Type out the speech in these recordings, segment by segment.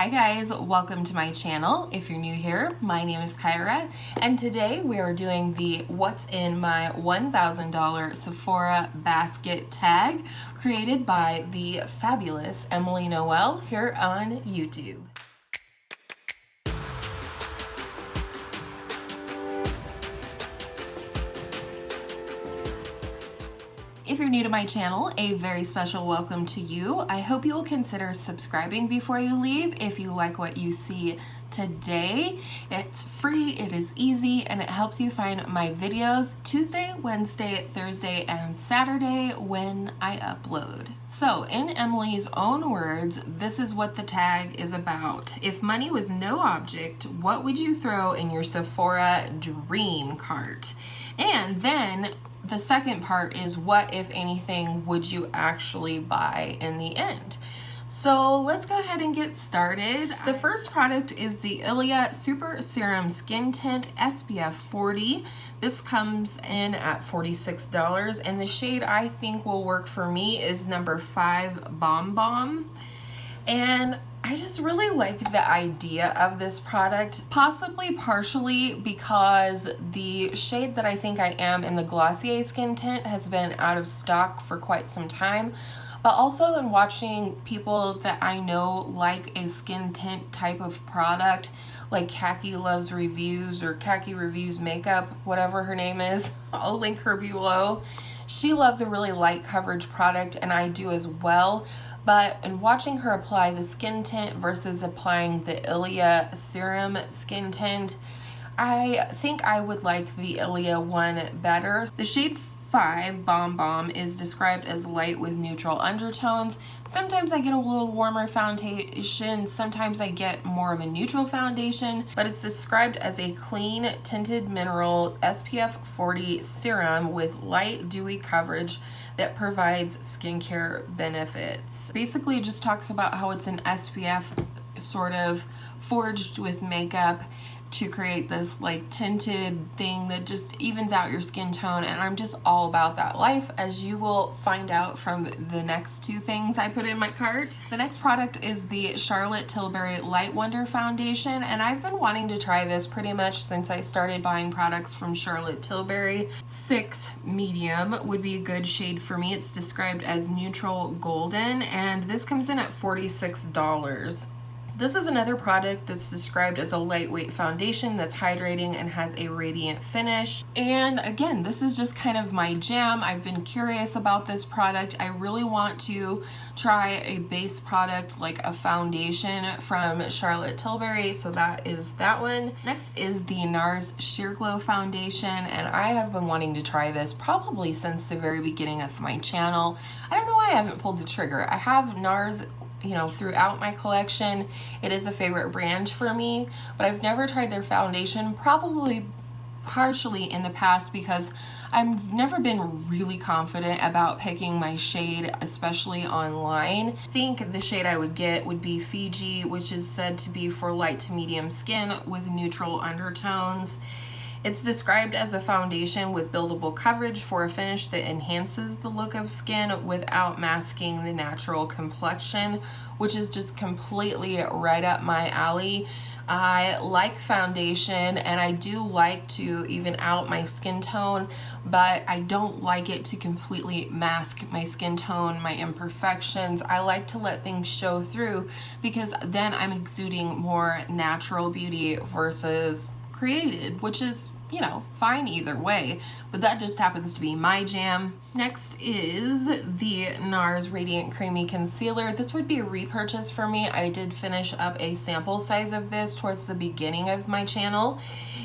Hi guys, welcome to my channel. If you're new here, my name is Kyra, and today we are doing the What's in My $1,000 Sephora basket tag created by the fabulous Emily Noel here on YouTube. If you're new to my channel, a very special welcome to you. I hope you will consider subscribing before you leave if you like what you see today. It's free, it is easy, and it helps you find my videos Tuesday, Wednesday, Thursday, and Saturday when I upload. So in Emily's own words, this is what the tag is about. If money was no object, what would you throw in your Sephora DREAM cart? And then the second part is what, if anything, would you actually buy in the end? So let's go ahead and get started. The first product is the Ilia Super Serum Skin Tint SPF 40. This comes in at $46, and the shade I think will work for me is number 5 Bomb Bomb. And I just really like the idea of this product, possibly partially because the shade that I think I am in the Glossier Skin Tint has been out of stock for quite some time, but also in watching people that I know like a skin tint type of product, like Kackie loves reviews or Kackie reviews makeup, whatever her name is. I'll link her below. She loves a really light coverage product, and I do as well. But in watching her apply the skin tint versus applying the Ilia Serum Skin Tint, I think I would like the Ilia one better. The shade 5 Bomb Bomb is described as light with neutral undertones. Sometimes I get a little warmer foundation, sometimes I get more of a neutral foundation, but it's described as a clean tinted mineral SPF 40 serum with light dewy coverage that provides skincare benefits. Basically, it just talks about how it's an SPF sort of forged with makeup to create this like tinted thing that just evens out your skin tone, and I'm just all about that life, as you will find out from the next two things I put in my cart. The next product is the Charlotte Tilbury Light Wonder Foundation, and I've been wanting to try this pretty much since I started buying products from Charlotte Tilbury. 6 medium would be a good shade for me. It's described as neutral golden, and this comes in at $46. This is another product that's described as a lightweight foundation that's hydrating and has a radiant finish. And again, this is just kind of my jam. I've been curious about this product. I really want to try a base product like a foundation from Charlotte Tilbury, so that is that one. Next is the Nars Sheer Glow Foundation, and I have been wanting to try this probably since the very beginning of my channel. I don't know why I haven't pulled the trigger. I have Nars, you know, throughout my collection. It is a favorite brand for me, but I've never tried their foundation, probably partially in the past because I've never been really confident about picking my shade, especially online. I think the shade I would get would be Fiji, which is said to be for light to medium skin with neutral undertones. It's described as a foundation with buildable coverage for a finish that enhances the look of skin without masking the natural complexion, which is just completely right up my alley. I like foundation, and I do like to even out my skin tone, but I don't like it to completely mask my skin tone, my imperfections. I like to let things show through because then I'm exuding more natural beauty versus created, which is, you know, fine either way, but that just happens to be my jam. Next is the Nars Radiant Creamy Concealer. This would be a repurchase for me. I did finish up a sample size of this towards the beginning of my channel,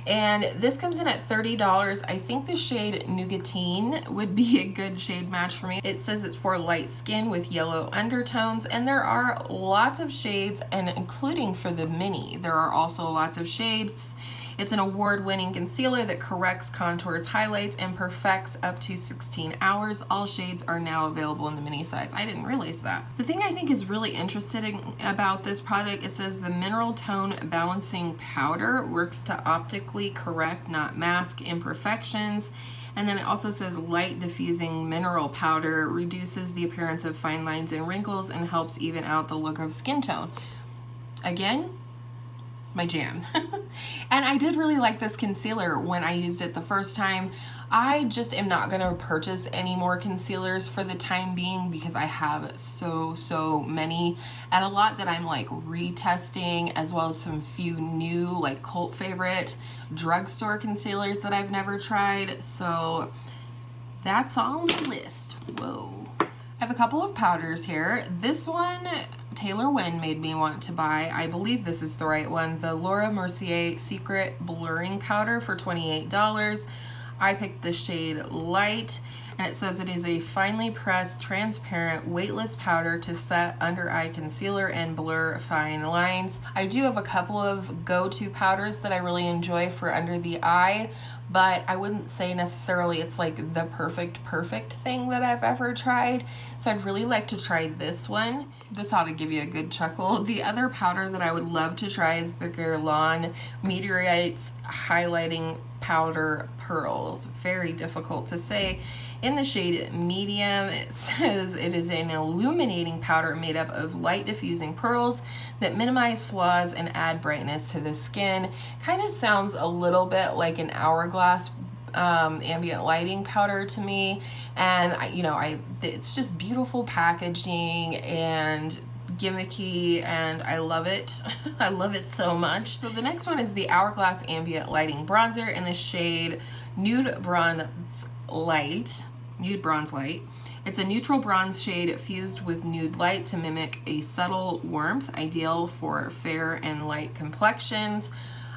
and this comes in at $30. I think the shade Nougatine would be a good shade match for me. It says it's for light skin with yellow undertones, and there are lots of shades, and including for the mini, there are also lots of shades. It's an award-winning concealer that corrects, contours, highlights, and perfects up to 16 hours. All shades are now available in the mini size. I didn't realize that. The thing I think is really interesting about this product, it says the mineral tone balancing powder works to optically correct, not mask, imperfections. And then it also says light diffusing mineral powder reduces the appearance of fine lines and wrinkles and helps even out the look of skin tone. again, my jam. And I did really like this concealer when I used it the first time. I just am not gonna purchase any more concealers for the time being because I have so many, and a lot that I'm like retesting, as well as some few new like cult favorite drugstore concealers that I've never tried. So that's on the list. Whoa. I have a couple of powders here. This one, Taylor Wen made me want to buy. I believe this is the right one. The Laura Mercier Secret Blurring Powder for $28. I picked the shade Light, and it says it is a finely pressed, transparent, weightless powder to set under eye concealer and blur fine lines. I do have a couple of go-to powders that I really enjoy for under the eye, but I wouldn't say necessarily it's like the perfect thing that I've ever tried. So I'd really like to try this one. This ought to give you a good chuckle. The other powder that I would love to try is the Guerlain Meteorites Highlighting Powder Pearls. Very difficult to say. In the shade Medium, it says it is an illuminating powder made up of light diffusing pearls that minimize flaws and add brightness to the skin. Kind of sounds a little bit like an Hourglass ambient lighting powder to me, and it's just beautiful packaging and gimmicky, and I love it. I love it so much. So the next one is the Hourglass Ambient Lighting Bronzer in the shade Nude Bronze Light. Nude Bronze Light. It's a neutral bronze shade fused with nude light to mimic a subtle warmth, ideal for fair and light complexions.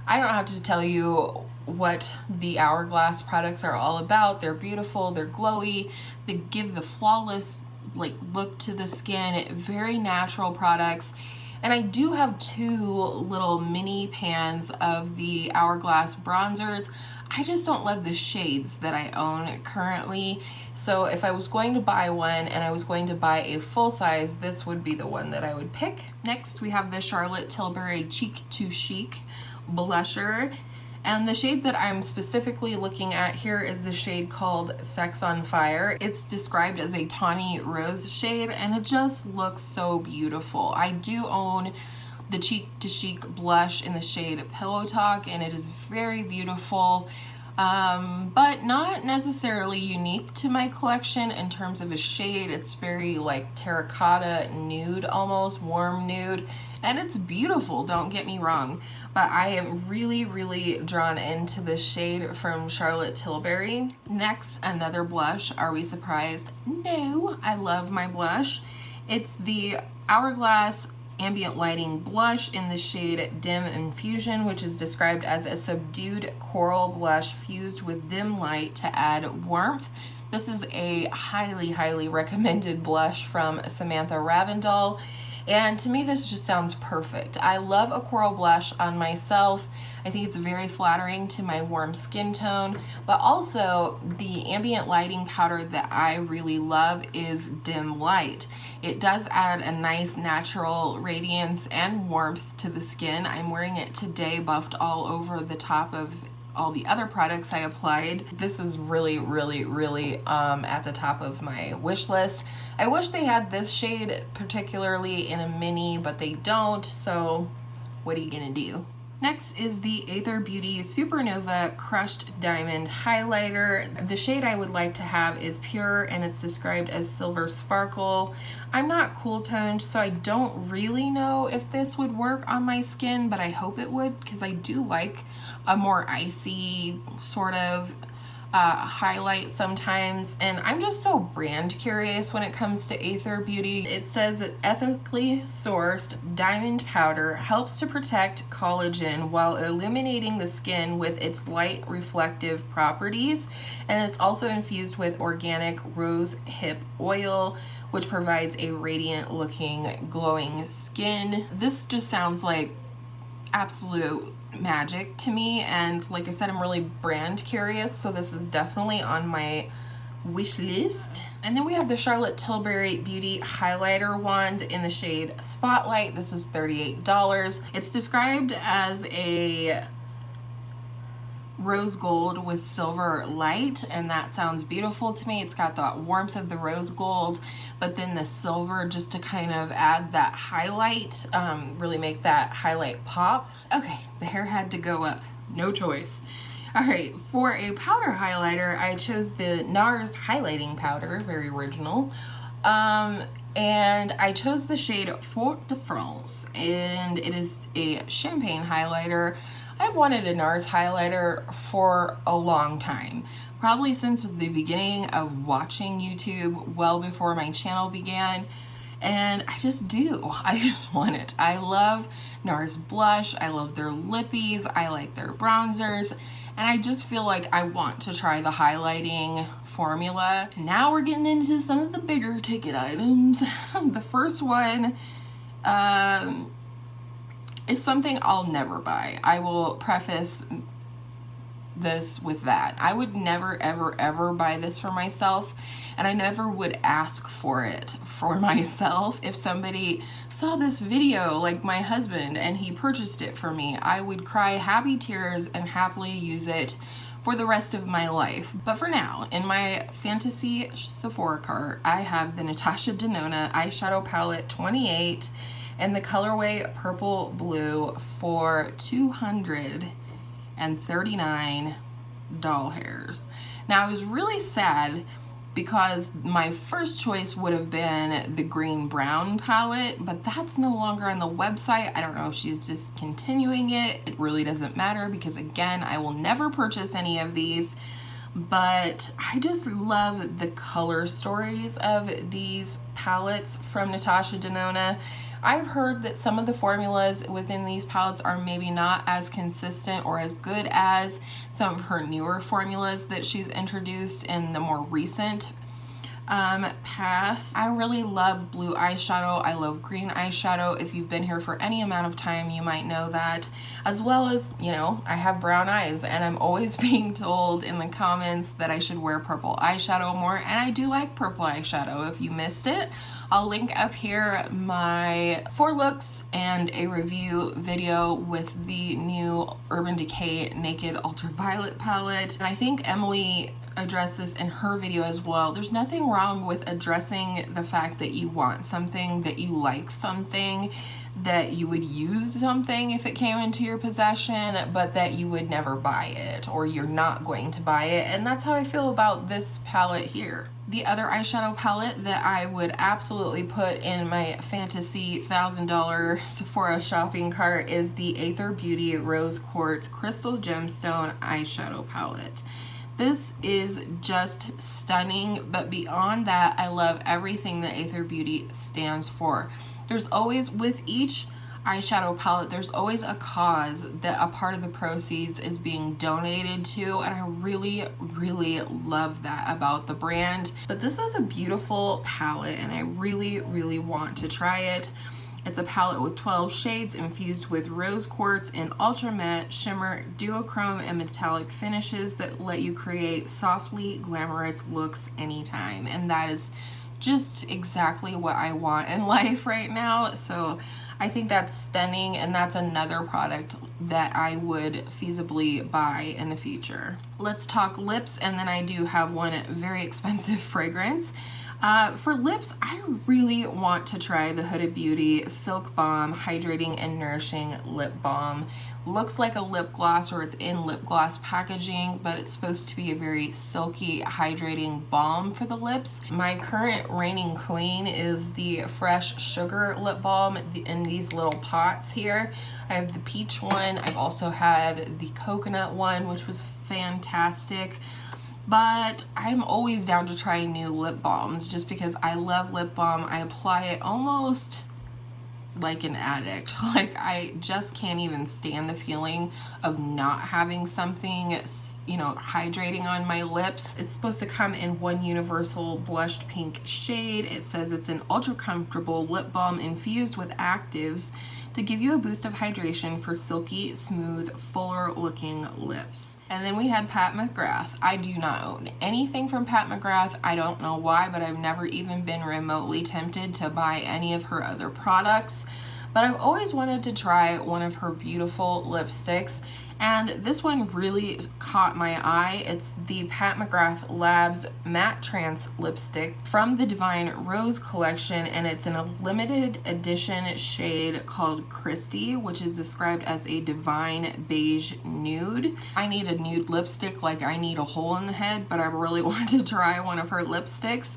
I don't have to tell you what the Hourglass products are all about. They're beautiful, they're glowy, they give the flawless like look to the skin, very natural products. And I do have two little mini pans of the Hourglass bronzers. I just don't love the shades that I own currently. So if I was going to buy one and I was going to buy a full size, this would be the one that I would pick. Next, we have the Charlotte Tilbury Cheek to Chic blusher. And the shade that I'm specifically looking at here is the shade called Sex on Fire. It's described as a tawny rose shade, and it just looks so beautiful. I do own the Cheek to Chic blush in the shade Pillow Talk, and it is very beautiful, but not necessarily unique to my collection in terms of a shade. It's very like terracotta nude, almost warm nude, and it's beautiful, don't get me wrong, but I am really drawn into this shade from Charlotte Tilbury. Next, another blush. Are we surprised? No, I love my blush. It's the Hourglass Ambient Lighting Blush in the shade Dim Infusion, which is described as a subdued coral blush fused with dim light to add warmth. This is a highly recommended blush from Samantha Ravindal, and to me this just sounds perfect. I love a coral blush on myself. I think it's very flattering to my warm skin tone, but also the ambient lighting powder that I really love is Dim Light. It does add a nice natural radiance and warmth to the skin. I'm wearing it today, buffed all over the top of all the other products I applied. This is really at the top of my wish list. I wish they had this shade particularly in a mini, but they don't, so what are you gonna do? Next is the Aether Beauty Supernova Crushed Diamond Highlighter. The shade I would like to have is Pure, and it's described as Silver Sparkle. I'm not cool toned, so I don't really know if this would work on my skin, but I hope it would, because I do like a more icy sort of highlight sometimes, and I'm just so brand curious when it comes to Aether Beauty. It says that ethically sourced diamond powder helps to protect collagen while illuminating the skin with its light reflective properties, and it's also infused with organic rose hip oil, which provides a radiant looking glowing skin. This just sounds like absolute magic to me, and like I said, I'm really brand curious, so this is definitely on my wish list. And then we have the Charlotte Tilbury Beauty Highlighter Wand in the shade Spotlight. This is $38. It's described as a rose gold with silver light, and that sounds beautiful to me. It's got the warmth of the rose gold, but then the silver just to kind of add that highlight, really make that highlight pop. Okay, the hair had to go up, no choice. All right, for a powder highlighter, I chose the Nars highlighting powder, very original. And I chose the shade Fort de France, and it is a champagne highlighter. I've wanted a Nars highlighter for a long time, probably since the beginning of watching YouTube, well before my channel began, and I just want it. I love Nars blush, I love their lippies, I like their bronzers, and I just feel like I want to try the highlighting formula. Now we're getting into some of the bigger ticket items. The first one is something I'll never buy. I will preface this with that. I would never ever ever buy this for myself, and I never would ask for it for myself. If somebody saw this video, like my husband, and he purchased it for me, I would cry happy tears and happily use it for the rest of my life. But for now, in my fantasy Sephora cart, I have the Natasha Denona eyeshadow palette 28 and the colorway purple blue for $239 doll hairs. Now I was really sad because my first choice would have been the green brown palette, but that's no longer on the website. I don't know if she's discontinuing it. It really doesn't matter because again, I will never purchase any of these, but I just love the color stories of these palettes from Natasha Denona. I've heard that some of the formulas within these palettes are maybe not as consistent or as good as some of her newer formulas that she's introduced in the more recent past. I really love blue eyeshadow. I love green eyeshadow. If you've been here for any amount of time, you might know that. As well as, you know, I have brown eyes and I'm always being told in the comments that I should wear purple eyeshadow more, and I do like purple eyeshadow. If you missed it, I'll link up here my 4 looks and a review video with the new Urban Decay Naked Ultraviolet palette. And I think Emily addressed this in her video as well. There's nothing wrong with addressing the fact that you want something, that you like something, that you would use something if it came into your possession, but that you would never buy it or you're not going to buy it. And that's how I feel about this palette here. The other eyeshadow palette that I would absolutely put in my fantasy $1,000 Sephora shopping cart is the Aether Beauty Rose Quartz Crystal Gemstone eyeshadow palette. This is just stunning, but beyond that, I love everything that Aether Beauty stands for. There's always, with each eyeshadow palette, there's always a cause that a part of the proceeds is being donated to, and I really, really love that about the brand. But this is a beautiful palette, and I really, really want to try it. It's a palette with 12 shades infused with rose quartz and ultra matte, shimmer, duochrome, and metallic finishes that let you create softly glamorous looks anytime. And that is just exactly what I want in life right now. So I think that's stunning, and that's another product that I would feasibly buy in the future. Let's talk lips, and then I do have one very expensive fragrance. For lips, I really want to try the Huda Beauty Silk Balm Hydrating and Nourishing Lip Balm. Looks like a lip gloss, or it's in lip gloss packaging, but it's supposed to be a very silky, hydrating balm for the lips. My current reigning queen is the Fresh Sugar Lip Balm in these little pots here. I have the peach one. I've also had the coconut one, which was fantastic. But I'm always down to try new lip balms just because I love lip balm. I apply it almost like an addict. Like, I just can't even stand the feeling of not having something, you know, hydrating on my lips. It's supposed to come in one universal blushed pink shade. It says it's an ultra comfortable lip balm infused with actives to give you a boost of hydration for silky, smooth, fuller looking lips. And then we had Pat McGrath. I do not own anything from Pat McGrath. I don't know why, but I've never even been remotely tempted to buy any of her other products. but I've always wanted to try one of her beautiful lipsticks, and this one really caught my eye. It's the Pat McGrath Labs Matte Trance lipstick from the Divine Rose collection, and it's in a limited edition shade called Christy, which is described as a divine beige nude. I need a nude lipstick like I need a hole in the head, but I really want to try one of her lipsticks.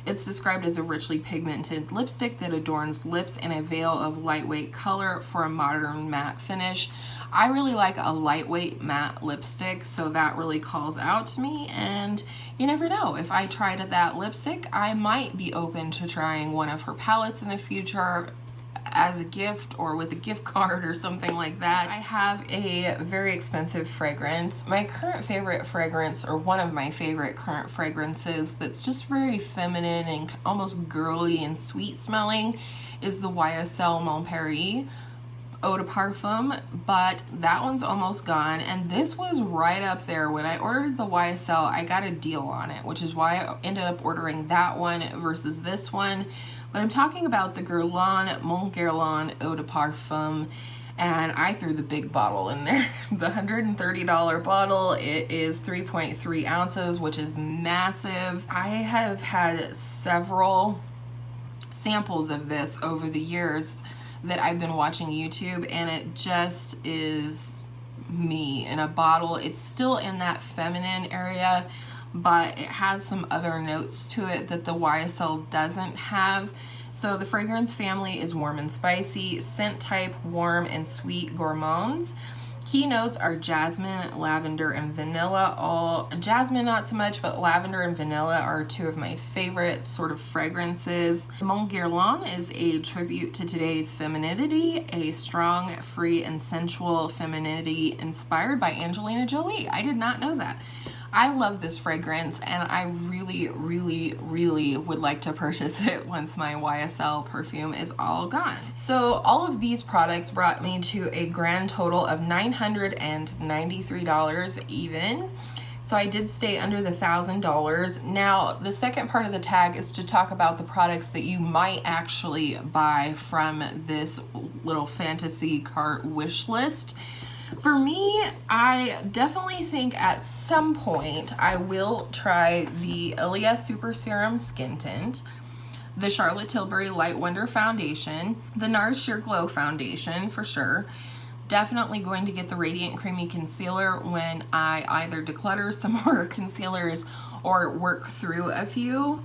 It's described as a richly pigmented lipstick that adorns lips in a veil of lightweight color for a modern matte finish. I really like a lightweight matte lipstick, so that really calls out to me, and you never know, if I tried that lipstick, I might be open to trying one of her palettes in the future as a gift or with a gift card or something like that. I have a very expensive fragrance. My current favorite fragrance, or one of my favorite current fragrances that's just very feminine and almost girly and sweet smelling, is the YSL Mon Paris Eau de Parfum, but that one's almost gone, and this was right up there. When I ordered the YSL, I got a deal on it, which is why I ended up ordering that one versus this one. But I'm talking about the Guerlain Mon Guerlain Eau de Parfum, and I threw the big bottle in there. The $130 bottle, it is 3.3 ounces, which is massive. I have had several samples of this over the years that I've been watching YouTube, and it just is me in a bottle. It's still in that feminine area, but it has some other notes to it that the YSL doesn't have. So the fragrance family is warm and spicy, scent type warm and sweet gourmands. Key notes are jasmine, lavender, and vanilla. All jasmine not so much, but lavender and vanilla are two of my favorite sort of fragrances. Mon Guerlain is a tribute to today's femininity, a strong, free, and sensual femininity inspired by Angelina Jolie. I did not know that. I love this fragrance, and I really, really, really would like to purchase it once my YSL perfume is all gone. So all of these products brought me to a grand total of $993 even. So I did stay under the $1,000. Now, the second part of the tag is to talk about the products that you might actually buy from this little fantasy cart wish list. For me, I definitely think at some point I will try the Ilia Super Serum Skin Tint, the Charlotte Tilbury Light Wonder Foundation, the Nars Sheer Glow Foundation for sure. Definitely going to get the Radiant Creamy Concealer when I either declutter some more concealers or work through a few.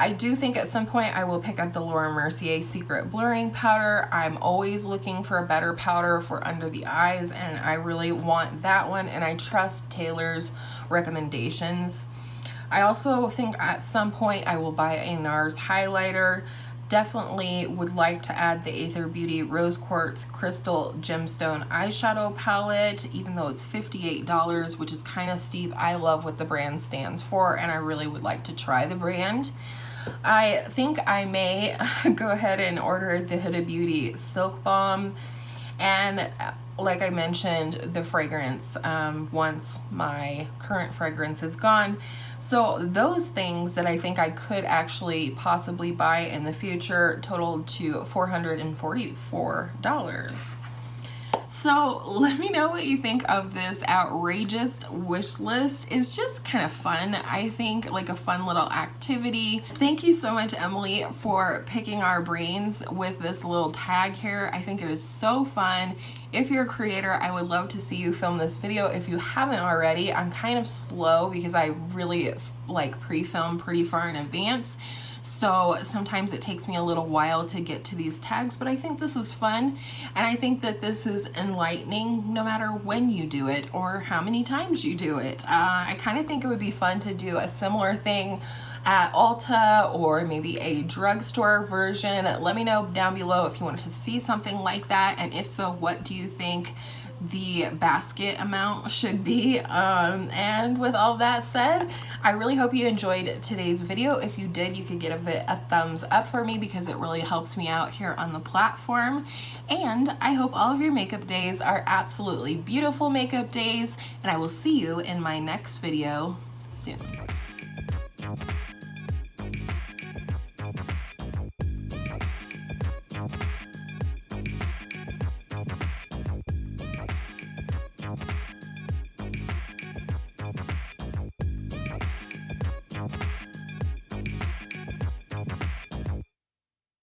I do think at some point I will pick up the Laura Mercier Secret Blurring Powder. I'm always looking for a better powder for under the eyes, and I really want that one, and I trust Taylor's recommendations. I also think at some point I will buy a NARS highlighter. Definitely would like to add the Aether Beauty Rose Quartz Crystal Gemstone Eyeshadow Palette, even though it's $58, which is kind of steep. I love what the brand stands for, and I really would like to try the brand. I think I may go ahead and order the Huda Beauty Silk Balm, and like I mentioned, the fragrance once my current fragrance is gone. So those things that I think I could actually possibly buy in the future totaled to $444. So let me know what you think of this outrageous wish list. It's just kind of fun. I think like a fun little activity. Thank you so much, Emily, for picking our brains with this little tag here. I think it is so fun. If you're a creator, I would love to see you film this video. If you haven't already, I'm kind of slow because I really like pre-film pretty far in advance. So sometimes it takes me a little while to get to these tags, but I think this is fun, and I think that this is enlightening no matter when you do it or how many times you do it. I kind of think it would be fun to do a similar thing at Ulta or maybe a drugstore version. Let me know down below if you wanted to see something like that, and if so, what do you think the basket amount should be. And with all that said, I really hope you enjoyed today's video. If you did, you could give it a thumbs up for me because it really helps me out here on the platform. And I hope all of your makeup days are absolutely beautiful makeup days, and I will see you in my next video soon.